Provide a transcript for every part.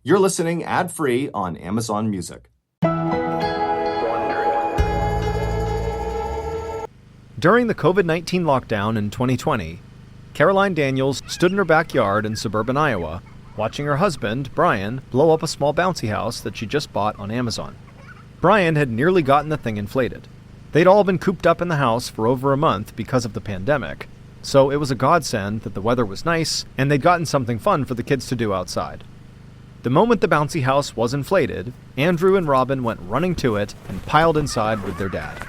You're listening ad-free on Amazon Music. During the COVID-19 lockdown in 2020, Caroline Daniels stood in her backyard in suburban Iowa, watching her husband, Brian, blow up a small bouncy house that she just bought on Amazon. Brian had nearly gotten the thing inflated. They'd all been cooped up in the house for over a month because of the pandemic, so it was a godsend that the weather was nice and they'd gotten something fun for the kids to do outside. The moment the bouncy house was inflated, Andrew and Robin went running to it and piled inside with their dad.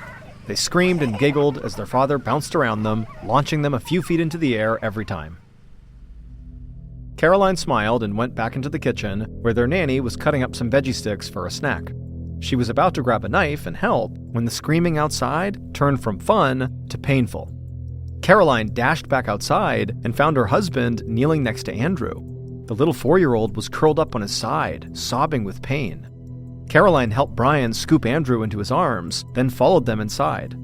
They screamed and giggled as their father bounced around them, launching them a few feet into the air every time. Caroline smiled and went back into the kitchen, where their nanny was cutting up some veggie sticks for a snack. She was about to grab a knife and help when the screaming outside turned from fun to painful. Caroline dashed back outside and found her husband kneeling next to Andrew. The little 4-year-old was curled up on his side, sobbing with pain. Caroline helped Brian scoop Andrew into his arms, then followed them inside.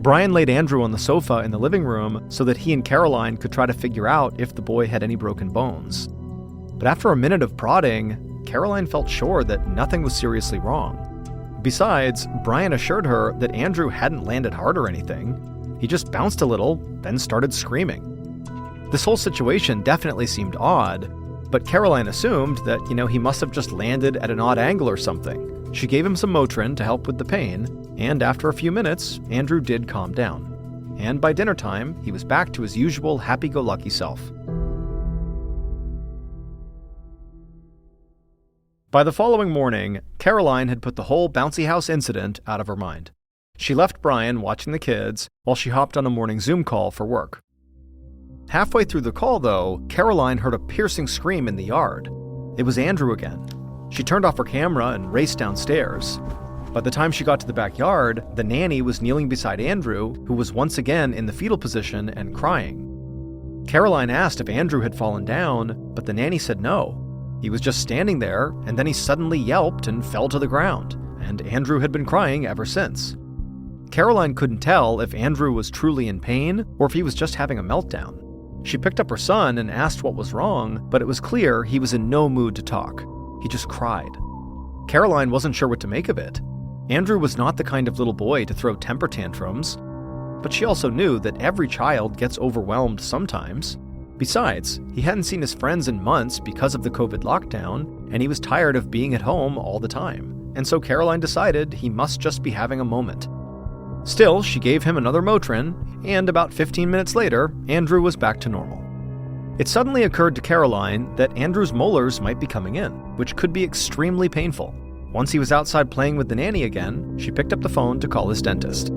Brian laid Andrew on the sofa in the living room so that he and Caroline could try to figure out if the boy had any broken bones. But after a minute of prodding, Caroline felt sure that nothing was seriously wrong. Besides, Brian assured her that Andrew hadn't landed hard or anything. He just bounced a little, then started screaming. This whole situation definitely seemed odd, but Caroline assumed that, he must have just landed at an odd angle or something. She gave him some Motrin to help with the pain, and after a few minutes, Andrew did calm down. And by dinner time, he was back to his usual happy-go-lucky self. By the following morning, Caroline had put the whole bouncy house incident out of her mind. She left Brian watching the kids while she hopped on a morning Zoom call for work. Halfway through the call, though, Caroline heard a piercing scream in the yard. It was Andrew again. She turned off her camera and raced downstairs. By the time she got to the backyard, the nanny was kneeling beside Andrew, who was once again in the fetal position and crying. Caroline asked if Andrew had fallen down, but the nanny said no. He was just standing there, and then he suddenly yelped and fell to the ground, and Andrew had been crying ever since. Caroline couldn't tell if Andrew was truly in pain or if he was just having a meltdown. She picked up her son and asked what was wrong, but it was clear he was in no mood to talk. He just cried. Caroline wasn't sure what to make of it. Andrew was not the kind of little boy to throw temper tantrums, but she also knew that every child gets overwhelmed sometimes. Besides, he hadn't seen his friends in months because of the COVID lockdown, and he was tired of being at home all the time, and so Caroline decided he must just be having a moment. Still, she gave him another Motrin, and about 15 minutes later, Andrew was back to normal. It suddenly occurred to Caroline that Andrew's molars might be coming in, which could be extremely painful. Once he was outside playing with the nanny again, she picked up the phone to call his dentist.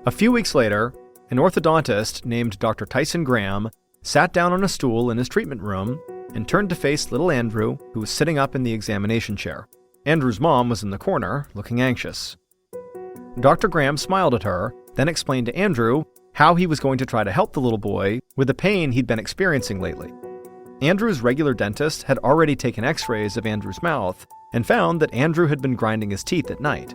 A few weeks later, an orthodontist named Dr. Tyson Graham sat down on a stool in his treatment room and turned to face little Andrew, who was sitting up in the examination chair. Andrew's mom was in the corner, looking anxious. Dr. Graham smiled at her, then explained to Andrew how he was going to try to help the little boy with the pain he'd been experiencing lately. Andrew's regular dentist had already taken x-rays of Andrew's mouth and found that Andrew had been grinding his teeth at night.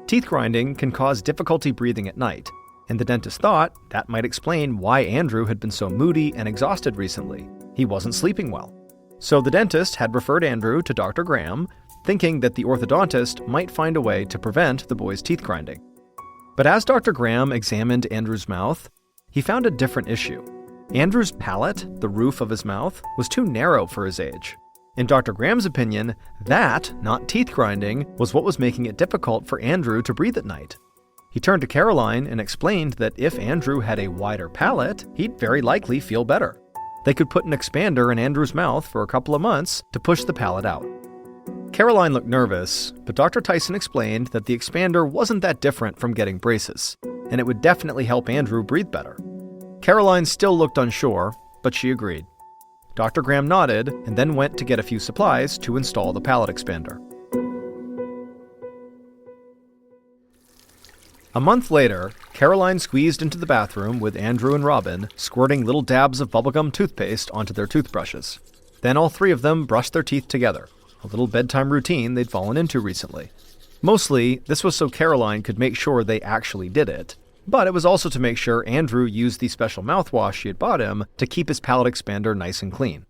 Teeth grinding can cause difficulty breathing at night, and the dentist thought that might explain why Andrew had been so moody and exhausted recently. He wasn't sleeping well. So the dentist had referred Andrew to Dr. Graham, thinking that the orthodontist might find a way to prevent the boy's teeth grinding. But as Dr. Graham examined Andrew's mouth, he found a different issue. Andrew's palate, the roof of his mouth, was too narrow for his age. In Dr. Graham's opinion, that, not teeth grinding, was what was making it difficult for Andrew to breathe at night. He turned to Caroline and explained that if Andrew had a wider palate, he'd very likely feel better. They could put an expander in Andrew's mouth for a couple of months to push the palate out. Caroline looked nervous, but Dr. Tyson explained that the expander wasn't that different from getting braces, and it would definitely help Andrew breathe better. Caroline still looked unsure, but she agreed. Dr. Graham nodded and then went to get a few supplies to install the palate expander. A month later, Caroline squeezed into the bathroom with Andrew and Robin, squirting little dabs of bubblegum toothpaste onto their toothbrushes. Then all three of them brushed their teeth together, a little bedtime routine they'd fallen into recently. Mostly, this was so Caroline could make sure they actually did it, But it was also to make sure Andrew used the special mouthwash she had bought him to keep his palate expander nice and clean.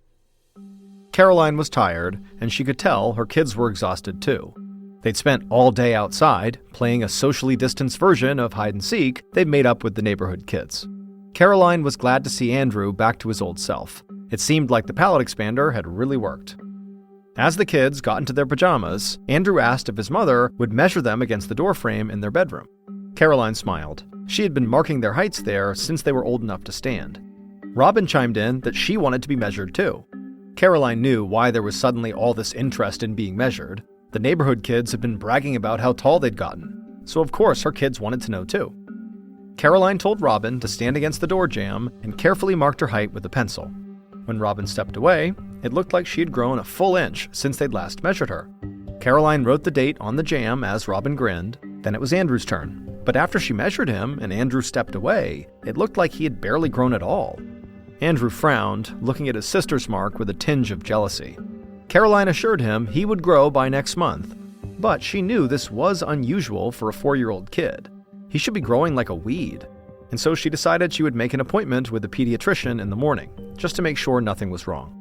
Caroline was tired, and she could tell her kids were exhausted too. They'd spent all day outside, playing a socially distanced version of hide-and-seek they'd made up with the neighborhood kids. Caroline was glad to see Andrew back to his old self. It seemed like the palate expander had really worked. As the kids got into their pajamas, Andrew asked if his mother would measure them against the doorframe in their bedroom. Caroline smiled. She had been marking their heights there since they were old enough to stand. Robin chimed in that she wanted to be measured too. Caroline knew why there was suddenly all this interest in being measured. The neighborhood kids had been bragging about how tall they'd gotten, so of course her kids wanted to know too. Caroline told Robin to stand against the door jamb and carefully marked her height with a pencil. When Robin stepped away, it looked like she had grown a full inch since they'd last measured her. Caroline wrote the date on the jamb as Robin grinned. Then it was Andrew's turn. But after she measured him and Andrew stepped away, it looked like he had barely grown at all. Andrew frowned, looking at his sister's mark with a tinge of jealousy. Caroline assured him he would grow by next month, but she knew this was unusual for a 4-year-old kid. He should be growing like a weed, and so she decided she would make an appointment with a pediatrician in the morning, just to make sure nothing was wrong.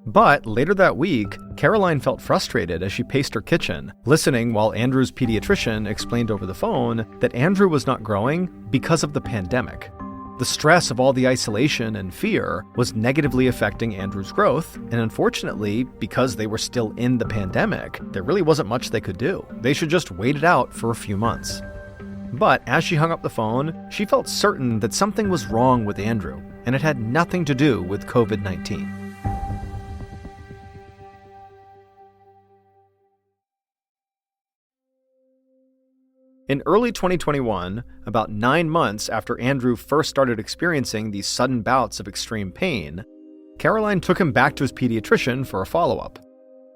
But later that week, Caroline felt frustrated as she paced her kitchen, listening while Andrew's pediatrician explained over the phone that Andrew was not growing because of the pandemic. The stress of all the isolation and fear was negatively affecting Andrew's growth, and unfortunately, because they were still in the pandemic, there really wasn't much they could do. They should just wait it out for a few months. But as she hung up the phone, she felt certain that something was wrong with Andrew, and it had nothing to do with COVID-19. In early 2021, about 9 months after Andrew first started experiencing these sudden bouts of extreme pain, Caroline took him back to his pediatrician for a follow-up.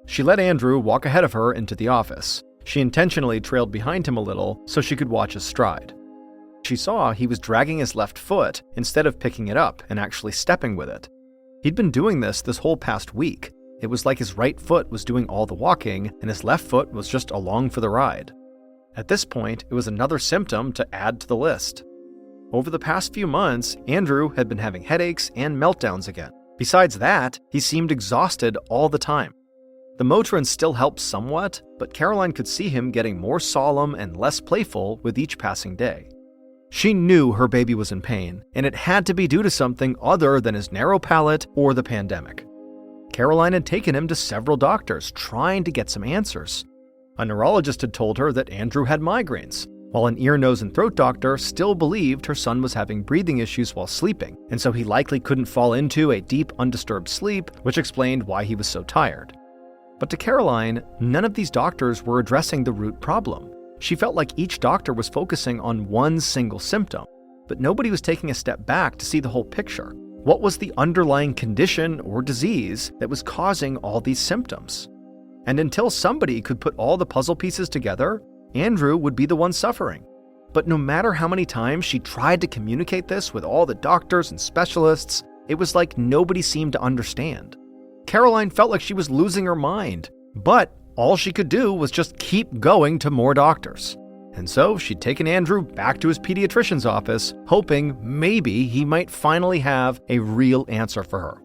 She let Andrew walk ahead of her into the office. She intentionally trailed behind him a little so she could watch his stride. She saw he was dragging his left foot instead of picking it up and actually stepping with it. He'd been doing this whole past week. It was like his right foot was doing all the walking and his left foot was just along for the ride. At this point, it was another symptom to add to the list. Over the past few months, Andrew had been having headaches and meltdowns again. Besides that, he seemed exhausted all the time. The Motrin still helped somewhat, but Caroline could see him getting more solemn and less playful with each passing day. She knew her baby was in pain, and it had to be due to something other than his narrow palate or the pandemic. Caroline had taken him to several doctors, trying to get some answers. A neurologist had told her that Andrew had migraines, while an ear, nose, and throat doctor still believed her son was having breathing issues while sleeping, and so he likely couldn't fall into a deep, undisturbed sleep, which explained why he was so tired. But to Caroline, none of these doctors were addressing the root problem. She felt like each doctor was focusing on one single symptom, but nobody was taking a step back to see the whole picture. What was the underlying condition or disease that was causing all these symptoms? And until somebody could put all the puzzle pieces together, Andrew would be the one suffering. But no matter how many times she tried to communicate this with all the doctors and specialists, it was like nobody seemed to understand. Caroline felt like she was losing her mind, but all she could do was just keep going to more doctors. And so she'd taken Andrew back to his pediatrician's office, hoping maybe he might finally have a real answer for her.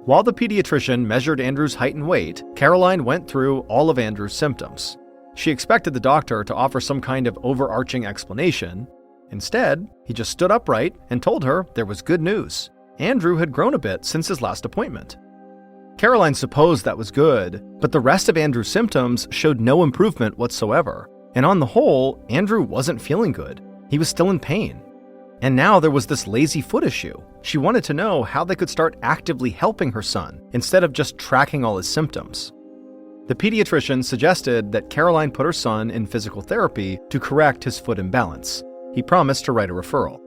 While the pediatrician measured Andrew's height and weight, Caroline went through all of Andrew's symptoms. She expected the doctor to offer some kind of overarching explanation. Instead, he just stood upright and told her there was good news. Andrew had grown a bit since his last appointment. Caroline supposed that was good, but the rest of Andrew's symptoms showed no improvement whatsoever. And on the whole, Andrew wasn't feeling good. He was still in pain. And now there was this lazy foot issue. She wanted to know how they could start actively helping her son instead of just tracking all his symptoms. The pediatrician suggested that Caroline put her son in physical therapy to correct his foot imbalance. He promised to write a referral.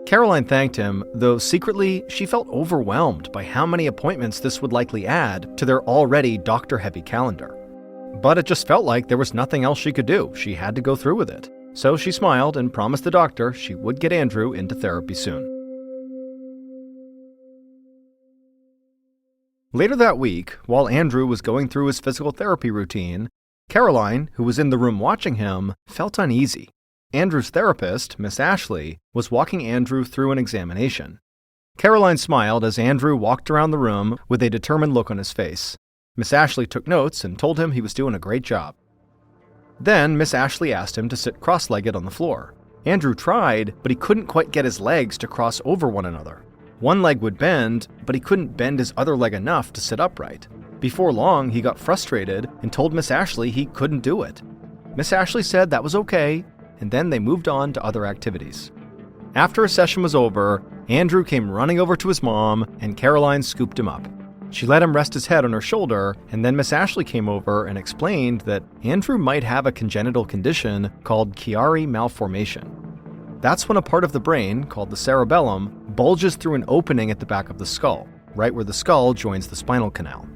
Caroline thanked him, though secretly she felt overwhelmed by how many appointments this would likely add to their already doctor-heavy calendar. But it just felt like there was nothing else she could do. She had to go through with it. So she smiled and promised the doctor she would get Andrew into therapy soon. Later that week, while Andrew was going through his physical therapy routine, Caroline, who was in the room watching him, felt uneasy. Andrew's therapist, Miss Ashley, was walking Andrew through an examination. Caroline smiled as Andrew walked around the room with a determined look on his face. Miss Ashley took notes and told him he was doing a great job. Then Miss Ashley asked him to sit cross-legged on the floor. Andrew tried, but he couldn't quite get his legs to cross over one another. One leg would bend, but he couldn't bend his other leg enough to sit upright. Before long, he got frustrated and told Miss Ashley he couldn't do it. Miss Ashley said that was okay, and then they moved on to other activities. After his session was over, Andrew came running over to his mom, and Caroline scooped him up. She let him rest his head on her shoulder, and then Miss Ashley came over and explained that Andrew might have a congenital condition called Chiari malformation. That's when a part of the brain, called the cerebellum, bulges through an opening at the back of the skull, right where the skull joins the spinal canal.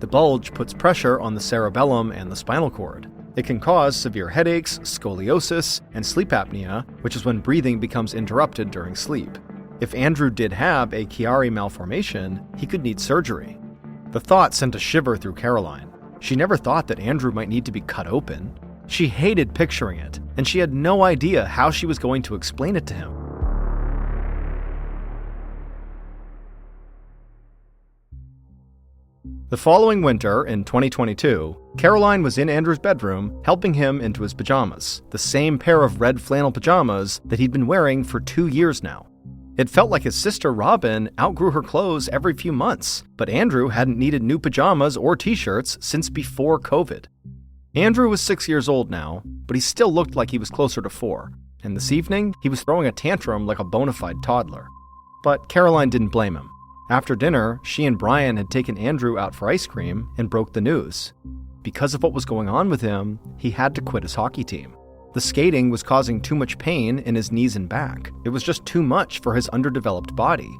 The bulge puts pressure on the cerebellum and the spinal cord. It can cause severe headaches, scoliosis, and sleep apnea, which is when breathing becomes interrupted during sleep. If Andrew did have a Chiari malformation, he could need surgery. The thought sent a shiver through Caroline. She never thought that Andrew might need to be cut open. She hated picturing it, and she had no idea how she was going to explain it to him. The following winter, in 2022, Caroline was in Andrew's bedroom helping him into his pajamas, the same pair of red flannel pajamas that he'd been wearing for 2 years now. It felt like his sister Robin outgrew her clothes every few months, but Andrew hadn't needed new pajamas or t-shirts since before COVID. Andrew was 6 years old now, but he still looked like he was closer to 4, and this evening he was throwing a tantrum like a bona fide toddler. But Caroline didn't blame him. After dinner, she and Brian had taken Andrew out for ice cream and broke the news. Because of what was going on with him, he had to quit his hockey team. The skating was causing too much pain in his knees and back. It was just too much for his underdeveloped body.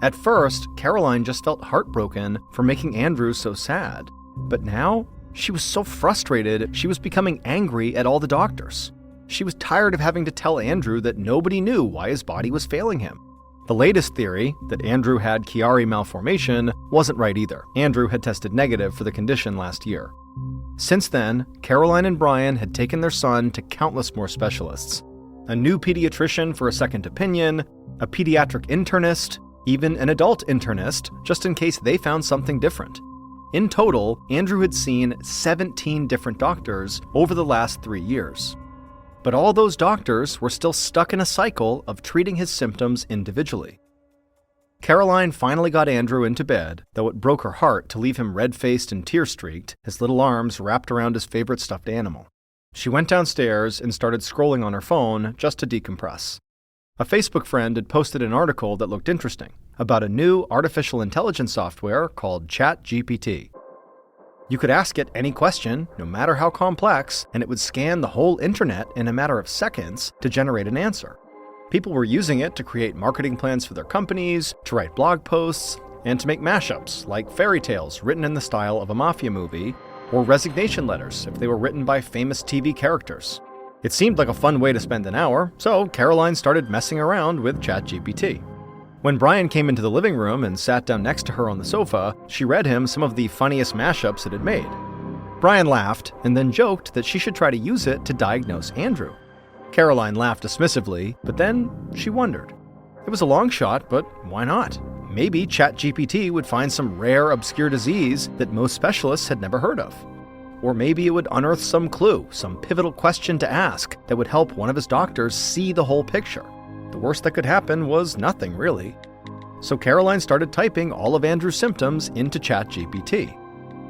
At first, Caroline just felt heartbroken for making Andrew so sad. But now, she was so frustrated, she was becoming angry at all the doctors. She was tired of having to tell Andrew that nobody knew why his body was failing him. The latest theory, that Andrew had Chiari malformation, wasn't right either. Andrew had tested negative for the condition last year. Since then, Caroline and Brian had taken their son to countless more specialists. A new pediatrician for a second opinion, a pediatric internist, even an adult internist, just in case they found something different. In total, Andrew had seen 17 different doctors over the last 3 years. But all those doctors were still stuck in a cycle of treating his symptoms individually. Caroline finally got Andrew into bed, though it broke her heart to leave him red-faced and tear-streaked, his little arms wrapped around his favorite stuffed animal. She went downstairs and started scrolling on her phone just to decompress. A Facebook friend had posted an article that looked interesting about a new artificial intelligence software called ChatGPT. You could ask it any question, no matter how complex, and it would scan the whole internet in a matter of seconds to generate an answer. People were using it to create marketing plans for their companies, to write blog posts, and to make mashups like fairy tales written in the style of a mafia movie, or resignation letters if they were written by famous TV characters. It seemed like a fun way to spend an hour, so Caroline started messing around with ChatGPT. When Brian came into the living room and sat down next to her on the sofa, she read him some of the funniest mashups it had made. Brian laughed and then joked that she should try to use it to diagnose Andrew. Caroline laughed dismissively, but then she wondered. It was a long shot, but why not? Maybe ChatGPT would find some rare, obscure disease that most specialists had never heard of. Or maybe it would unearth some clue, some pivotal question to ask that would help one of his doctors see the whole picture. The worst that could happen was nothing, really. So Caroline started typing all of Andrew's symptoms into ChatGPT.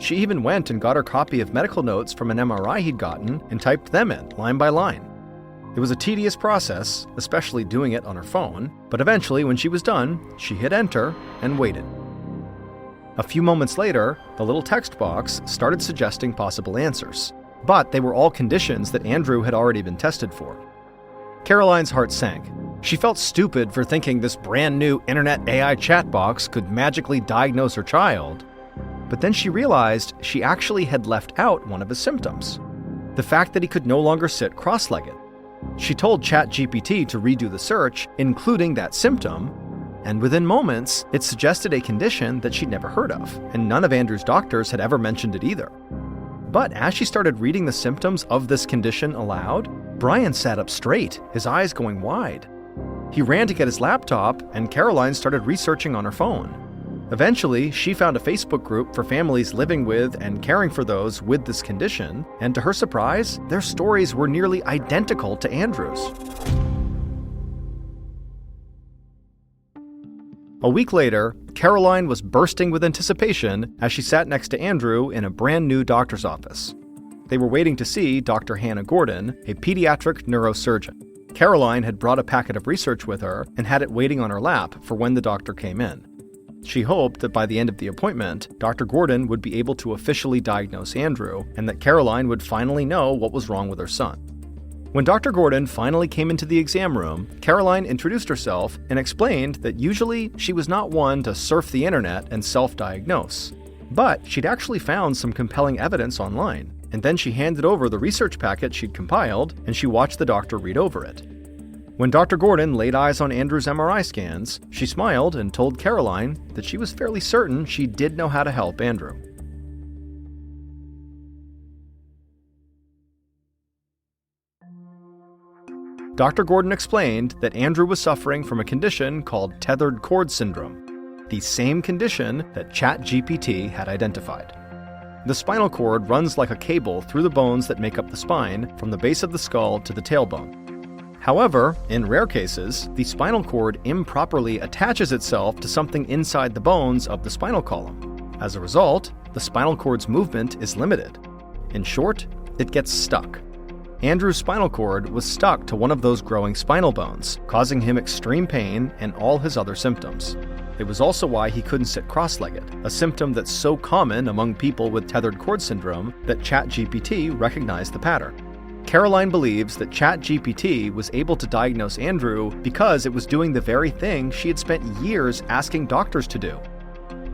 She even went and got her copy of medical notes from an MRI he'd gotten and typed them in, line by line. It was a tedious process, especially doing it on her phone, but eventually when she was done, she hit enter and waited. A few moments later, the little text box started suggesting possible answers, but they were all conditions that Andrew had already been tested for. Caroline's heart sank. She felt stupid for thinking this brand new internet AI chat box could magically diagnose her child, but then she realized she actually had left out one of his symptoms, the fact that he could no longer sit cross-legged. She told ChatGPT to redo the search, including that symptom, and within moments, it suggested a condition that she'd never heard of, and none of Andrew's doctors had ever mentioned it either. But as she started reading the symptoms of this condition aloud, Brian sat up straight, his eyes going wide. He ran to get his laptop, and Caroline started researching on her phone. Eventually, she found a Facebook group for families living with and caring for those with this condition, and to her surprise, their stories were nearly identical to Andrew's. A week later, Caroline was bursting with anticipation as she sat next to Andrew in a brand new doctor's office. They were waiting to see Dr. Hannah Gordon, a pediatric neurosurgeon. Caroline had brought a packet of research with her and had it waiting on her lap for when the doctor came in. She hoped that by the end of the appointment, Dr. Gordon would be able to officially diagnose Andrew and that Caroline would finally know what was wrong with her son. When Dr. Gordon finally came into the exam room, Caroline introduced herself and explained that usually she was not one to surf the internet and self-diagnose. But she'd actually found some compelling evidence online, and then she handed over the research packet she'd compiled and she watched the doctor read over it. When Dr. Gordon laid eyes on Andrew's MRI scans, she smiled and told Caroline that she was fairly certain she did know how to help Andrew. Dr. Gordon explained that Andrew was suffering from a condition called tethered cord syndrome, the same condition that ChatGPT had identified. The spinal cord runs like a cable through the bones that make up the spine, from the base of the skull to the tailbone. However, in rare cases, the spinal cord improperly attaches itself to something inside the bones of the spinal column. As a result, the spinal cord's movement is limited. In short, it gets stuck. Andrew's spinal cord was stuck to one of those growing spinal bones, causing him extreme pain and all his other symptoms. It was also why he couldn't sit cross-legged, a symptom that's so common among people with tethered cord syndrome that ChatGPT recognized the pattern. Caroline believes that ChatGPT was able to diagnose Andrew because it was doing the very thing she had spent years asking doctors to do.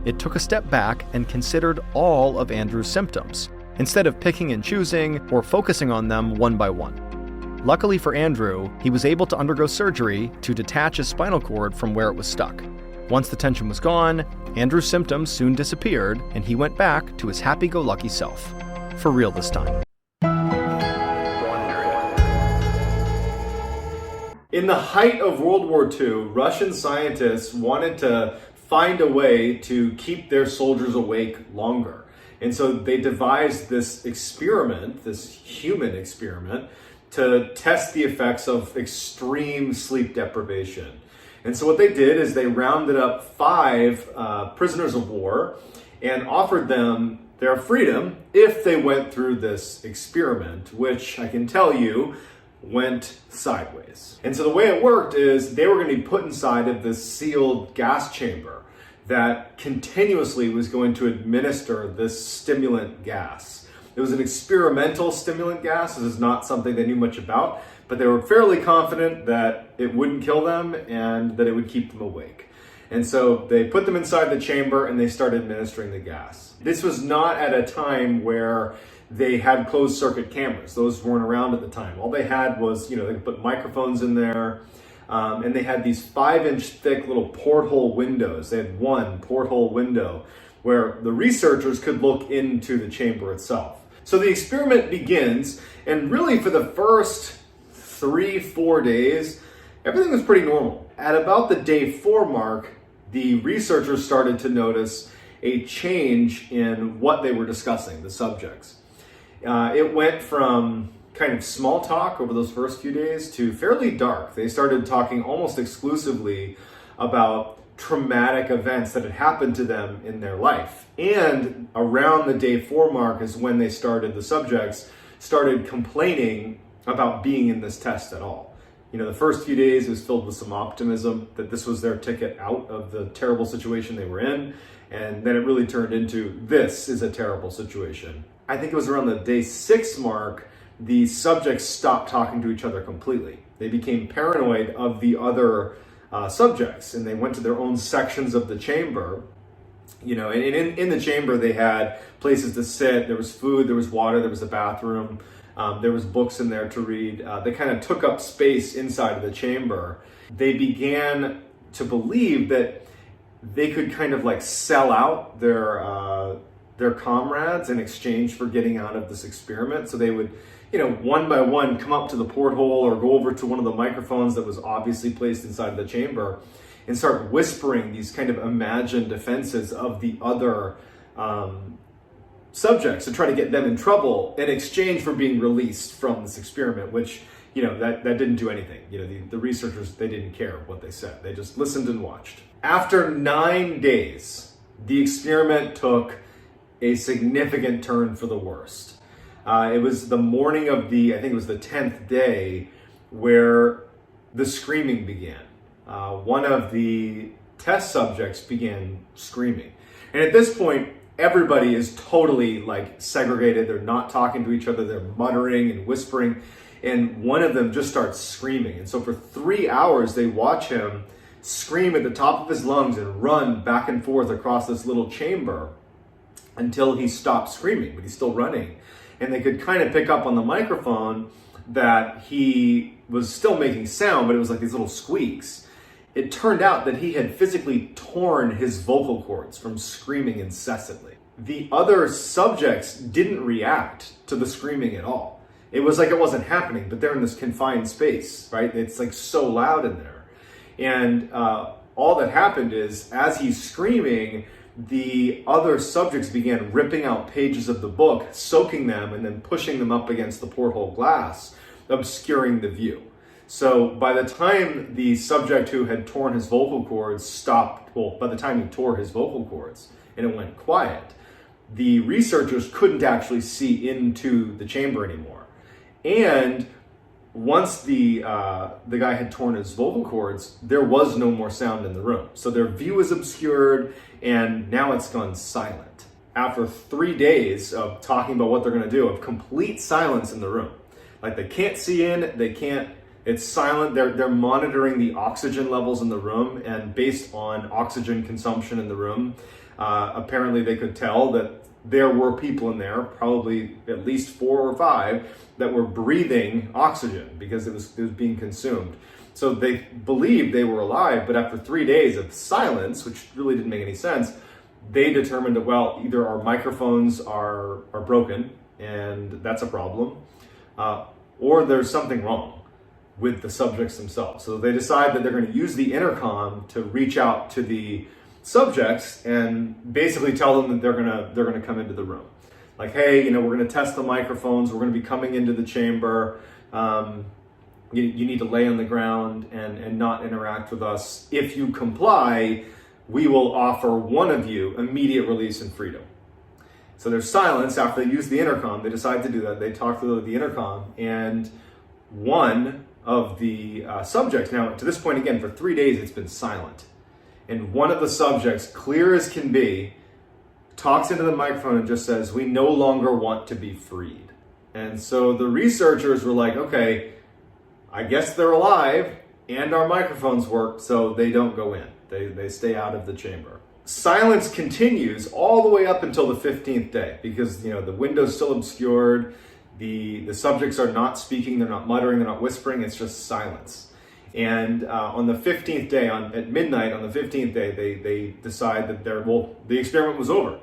It took a step back and considered all of Andrew's symptoms, instead of picking and choosing or focusing on them one by one. Luckily for Andrew, he was able to undergo surgery to detach his spinal cord from where it was stuck. Once the tension was gone, Andrew's symptoms soon disappeared, and he went back to his happy-go-lucky self. For real this time. In the height of World War II, Russian scientists wanted to find a way to keep their soldiers awake longer. And so they devised this experiment, this human experiment, to test the effects of extreme sleep deprivation. And so what they did is they rounded up 5 prisoners of war and offered them their freedom if they went through this experiment, which I can tell you went sideways. And so the way it worked is they were going to be put inside of this sealed gas chamber that continuously was going to administer this stimulant gas. It was an experimental stimulant gas. This is not something they knew much about, but they were fairly confident that it wouldn't kill them and that it would keep them awake. And so they put them inside the chamber and they started administering the gas. This was not at a time where they had closed circuit cameras. Those weren't around at the time. All they had was, they could put microphones in there, and they had these 5-inch thick little porthole windows. They had one porthole window where the researchers could look into the chamber itself. So the experiment begins, and really for the first 3-4 days, everything was pretty normal. At about the day 4 mark, the researchers started to notice a change in what they were discussing, the subjects. It went from kind of small talk over those first few days to fairly dark. They started talking almost exclusively about traumatic events that had happened to them in their life. And around the day 4 mark is when the subjects started complaining about being in this test at all. The first few days was filled with some optimism that this was their ticket out of the terrible situation they were in. And then it really turned into, this is a terrible situation. I think it was around the day 6 mark, the subjects stopped talking to each other completely. They became paranoid of the other subjects, and they went to their own sections of the chamber. And in the chamber, they had places to sit. There was food, there was water, there was a bathroom. There was books in there to read. They kind of took up space inside of the chamber. They began to believe that they could kind of like sell out their comrades in exchange for getting out of this experiment. So they would, one by one come up to the porthole or go over to one of the microphones that was obviously placed inside the chamber and start whispering these kind of imagined defenses of the other subjects to try to get them in trouble in exchange for being released from this experiment, which, that didn't do anything. The researchers, they didn't care what they said. They just listened and watched. After 9 days, the experiment took a significant turn for the worst. It was the morning of I think it was the 10th day, where the screaming began. One of the test subjects began screaming. And at this point, everybody is totally segregated. They're not talking to each other. They're muttering and whispering. And one of them just starts screaming. And so for 3 hours, they watch him scream at the top of his lungs and run back and forth across this little chamber until he stopped screaming, but he's still running. And they could kind of pick up on the microphone that he was still making sound, but it was like these little squeaks. It turned out that he had physically torn his vocal cords from screaming incessantly. The other subjects didn't react to the screaming at all. It was like it wasn't happening, but they're in this confined space, right? It's so loud in there. And all that happened is, as he's screaming, the other subjects began ripping out pages of the book, soaking them, and then pushing them up against the porthole glass, obscuring the view. So by the time the subject who had torn his vocal cords stopped, by the time he tore his vocal cords and it went quiet, the researchers couldn't actually see into the chamber anymore. And once the guy had torn his vocal cords, there was no more sound in the room. So their view is obscured, and now it's gone silent. After 3 days of talking about what they're going to do, of complete silence in the room. They can't see in, it's silent. They're monitoring the oxygen levels in the room, and based on oxygen consumption in the room, apparently they could tell that there were people in there, probably at least 4 or 5, that were breathing oxygen because it was being consumed. So they believed they were alive, but after 3 days of silence, which really didn't make any sense, they determined that, either our microphones are broken, and that's a problem, or there's something wrong with the subjects themselves. So they decide that they're going to use the intercom to reach out to the subjects and basically tell them that they're gonna come into the room. Hey, we're gonna test the microphones. We're gonna be coming into the chamber. You need to lay on the ground and not interact with us. If you comply, we will offer one of you immediate release and freedom. So there's silence. After they use the intercom, they decide to do that. They talk through the intercom, and one of the subjects, now to this point again, for 3 days it's been silent. And one of the subjects, clear as can be, talks into the microphone and just says, "We no longer want to be freed." And so the researchers were like, okay, I guess they're alive and our microphones work, so they don't go in. They stay out of the chamber. Silence continues all the way up until the 15th day because, the window's still obscured. The subjects are not speaking, they're not muttering, they're not whispering, it's just silence. And on the 15th day, at midnight on the 15th day, they decide that the experiment was over.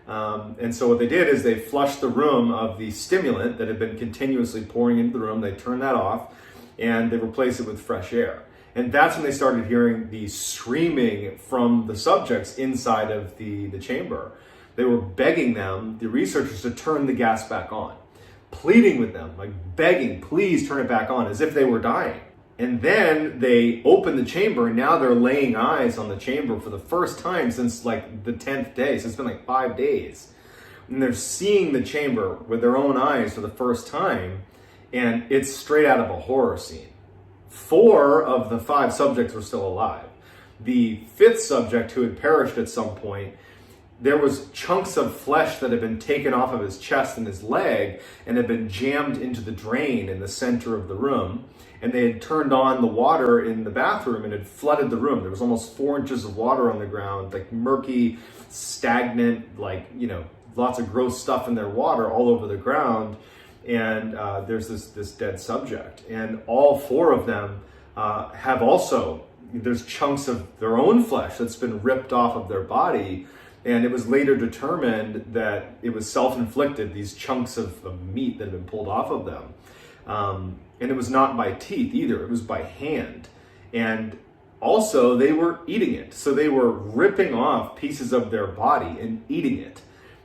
And so what they did is they flushed the room of the stimulant that had been continuously pouring into the room. They turned that off, and they replaced it with fresh air. And that's when they started hearing the screaming from the subjects inside of the chamber. They were begging them, the researchers, to turn the gas back on, pleading with them, begging, please turn it back on, as if they were dying. And then they opened the chamber, and now they're laying eyes on the chamber for the first time since the 10th day. So it's been 5 days. And they're seeing the chamber with their own eyes for the first time, and it's straight out of a horror scene. 4 of the 5 subjects were still alive. The 5th subject, who had perished at some point, there was chunks of flesh that had been taken off of his chest and his leg and had been jammed into the drain in the center of the room. And they had turned on the water in the bathroom and had flooded the room. There was almost 4 inches of water on the ground, murky, stagnant, lots of gross stuff in their water all over the ground. And there's this dead subject. And all 4 of them have also, there's chunks of their own flesh that's been ripped off of their body And it was later determined that it was self-inflicted, these chunks of meat that had been pulled off of them. And it was not by teeth either, it was by hand. And also, they were eating it. So they were ripping off pieces of their body and eating it.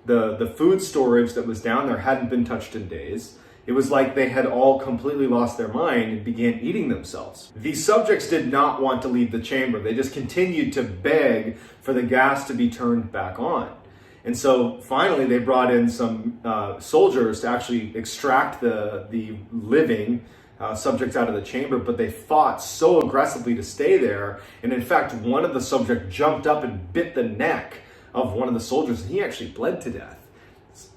The food storage that was down there hadn't been touched in days. It was like they had all completely lost their mind and began eating themselves. These subjects did not want to leave the chamber. They just continued to beg for the gas to be turned back on. And so finally they brought in some soldiers to actually extract the living subjects out of the chamber, but they fought so aggressively to stay there. And in fact, one of the subjects jumped up and bit the neck of one of the soldiers, and he actually bled to death.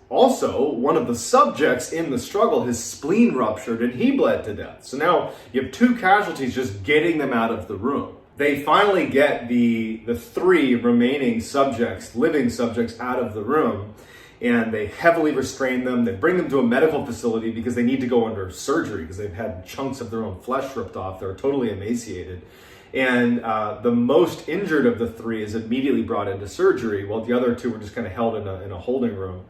Also, one of the subjects in the struggle, his spleen ruptured and he bled to death. So now you have 2 casualties just getting them out of the room. They finally get the 3 remaining subjects, living subjects, out of the room, and they heavily restrain them. They bring them to a medical facility because they need to go under surgery because they've had chunks of their own flesh ripped off. They're totally emaciated. And the most injured of the 3 is immediately brought into surgery, while the other 2 were just kind of held in a holding room.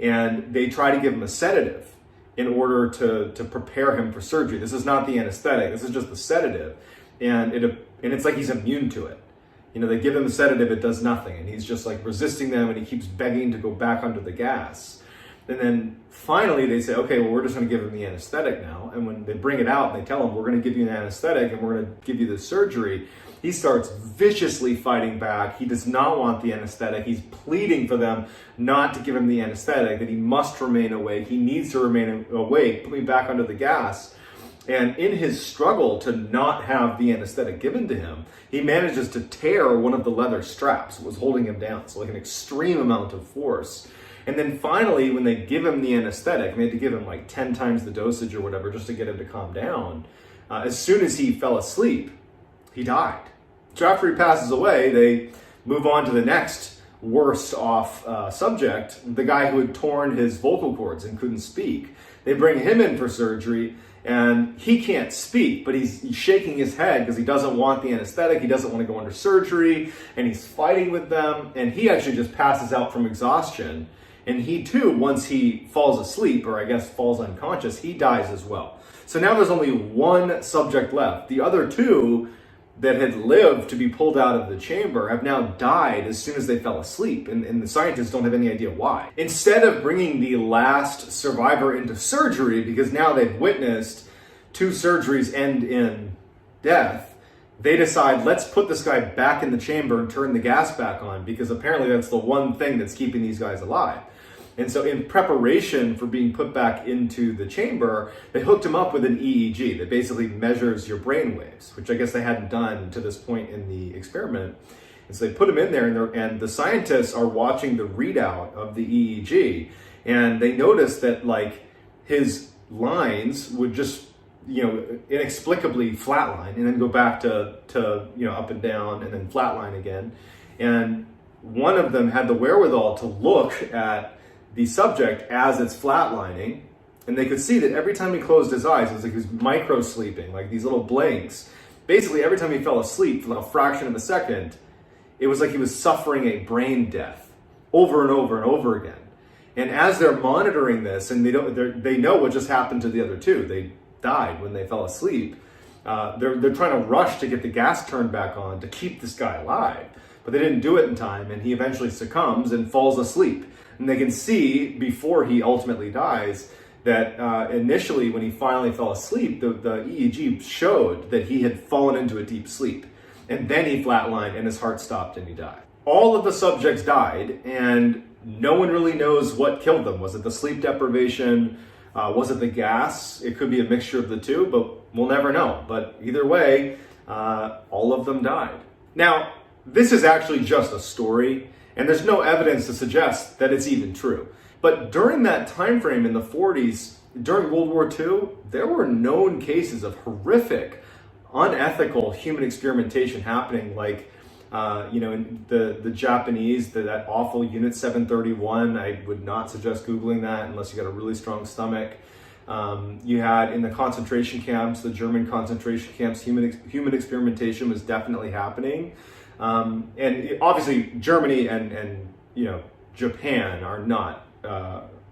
And they try to give him a sedative in order to prepare him for surgery. This is not the anesthetic, this is just the sedative. And it's like he's immune to it. You know, they give him a sedative, it does nothing. And he's just like resisting them, and he keeps begging to go back under the gas. And then finally they say, okay, well, we're just going to give him the anesthetic now. And when they bring it out and they tell him, we're going to give you an anesthetic and we're going to give you the surgery, he starts viciously fighting back. He does not want the anesthetic. He's pleading for them not to give him the anesthetic, that he must remain awake. He needs to remain awake. Put me back under the gas. And in his struggle to not have the anesthetic given to him, he manages to tear one of the leather straps that was holding him down. So like an extreme amount of force. And then finally, when they give him the anesthetic, and they had to give him like 10 times the dosage or whatever just to get him to calm down, as soon as he fell asleep, he died. So after he passes away, they move on to the next worst off subject, the guy who had torn his vocal cords and couldn't speak. They bring him in for surgery, and he can't speak, but he's shaking his head because he doesn't want the anesthetic, he doesn't want to go under surgery, and he's fighting with them, and he actually just passes out from exhaustion. And he too, once he falls asleep, or I guess falls unconscious, he dies as well. So now there's only 1 subject left. The other 2 that had lived to be pulled out of the chamber have now died as soon as they fell asleep, and the scientists don't have any idea why. Instead of bringing the last survivor into surgery, because now they've witnessed 2 surgeries end in death, they decide, let's put this guy back in the chamber and turn the gas back on, because apparently that's the one thing that's keeping these guys alive. And so in preparation for being put back into the chamber, they hooked him up with an EEG that basically measures your brain waves, which I guess they hadn't done to this point in the experiment. And so they put him in there, and the scientists are watching the readout of the EEG, and they noticed that like his lines would just, you know, inexplicably flatline and then go back to you know, up and down and then flatline again. And one of them had the wherewithal to look at the subject as it's flatlining, and they could see that every time he closed his eyes, it was like he was micro sleeping, like these little blinks. Basically, every time he fell asleep for like a fraction of a second, it was like he was suffering a brain death over and over and over again. And as they're monitoring this, and they know what just happened to the other 2, they died when they fell asleep. They're trying to rush to get the gas turned back on to keep this guy alive, but they didn't do it in time, and he eventually succumbs and falls asleep. And they can see, before he ultimately dies, that initially when he finally fell asleep, the EEG showed that he had fallen into a deep sleep. And then he flatlined and his heart stopped and he died. All of the subjects died, and no one really knows what killed them. Was it the sleep deprivation? Was it the gas? It could be a mixture of the 2, but we'll never know. But either way, all of them died. Now, this is actually just a story, and there's no evidence to suggest that it's even true. But during that time frame in the 40s, during World War II, there were known cases of horrific, unethical human experimentation happening, like in the Japanese, that awful Unit 731. I would not suggest Googling that unless you got a really strong stomach. You had in the concentration camps, the German concentration camps, human experimentation was definitely happening. And obviously Germany and Japan are not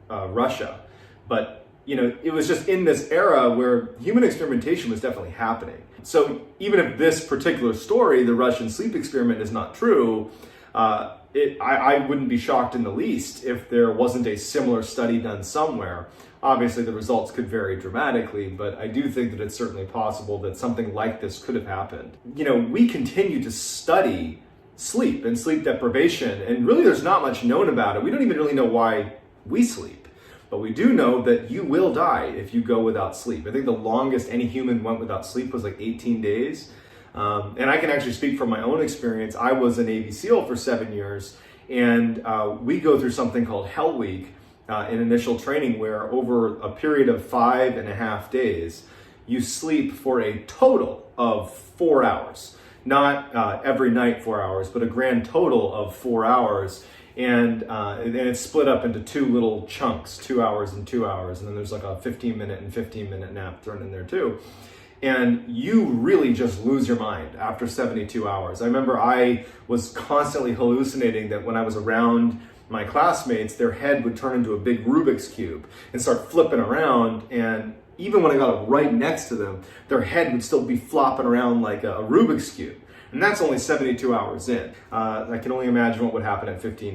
Russia. But, it was just in this era where human experimentation was definitely happening. So even if this particular story, the Russian sleep experiment, is not true, I wouldn't be shocked in the least if there wasn't a similar study done somewhere. Obviously, the results could vary dramatically, but I do think that it's certainly possible that something like this could have happened. We continue to study sleep and sleep deprivation, and really there's not much known about it. We don't even really know why we sleep, but we do know that you will die if you go without sleep. I think the longest any human went without sleep was like 18 days. And I can actually speak from my own experience. I was a Navy SEAL for 7 years, and we go through something called Hell Week in initial training, where over a period of 5.5 days, you sleep for a total of 4 hours. Not every night 4 hours, but a grand total of 4 hours. And it's split up into two little chunks, 2 hours and 2 hours. And then there's like a 15-minute and 15-minute nap thrown in there too. And you really just lose your mind after 72 hours. I remember I was constantly hallucinating that when I was around my classmates, their head would turn into a big Rubik's Cube and start flipping around. And even when I got right next to them, their head would still be flopping around like a Rubik's Cube. And that's only 72 hours in. I can only imagine what would happen at 15 days.